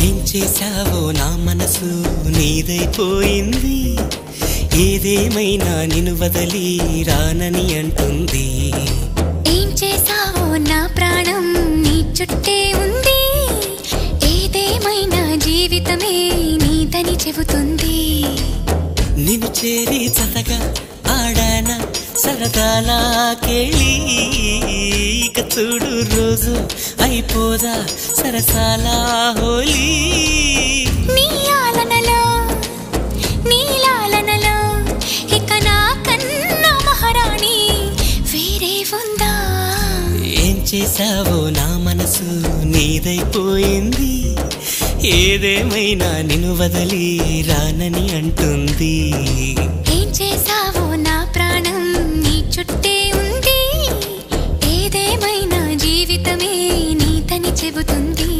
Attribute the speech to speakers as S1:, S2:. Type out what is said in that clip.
S1: ఏం చేశావో నా మనసు నీదైపోయింది, ఏదేమైనా నిన్ను వదిలి రానని అంటుంది.
S2: ఏం చేశావో నా ప్రాణం నీ చుట్టే ఉంది, ఏదేమైనా జీవితమే నీదని చెబుతుంది.
S1: నిన్ను చేరి చతగా ఆడాన సరదాలా కేళి, ఇక చూడు రోజు అయిపోదా సరసాలా హోలీ.
S2: నీలాలనలో నీలాలనలో ఇక నా కన్నా మహారాణి వేరే ఉందా?
S1: ఏం చేశావో నా మనసు నీదైపోయింది, ఏదేమైనా నిన్ను వదిలి రానని అంటుంది.
S2: ఏం చేశావో నా ప్రాణం నీ చుట్టే ఉంది, ఏదేమైనా జీవితమే నీదని చెబుతుంది.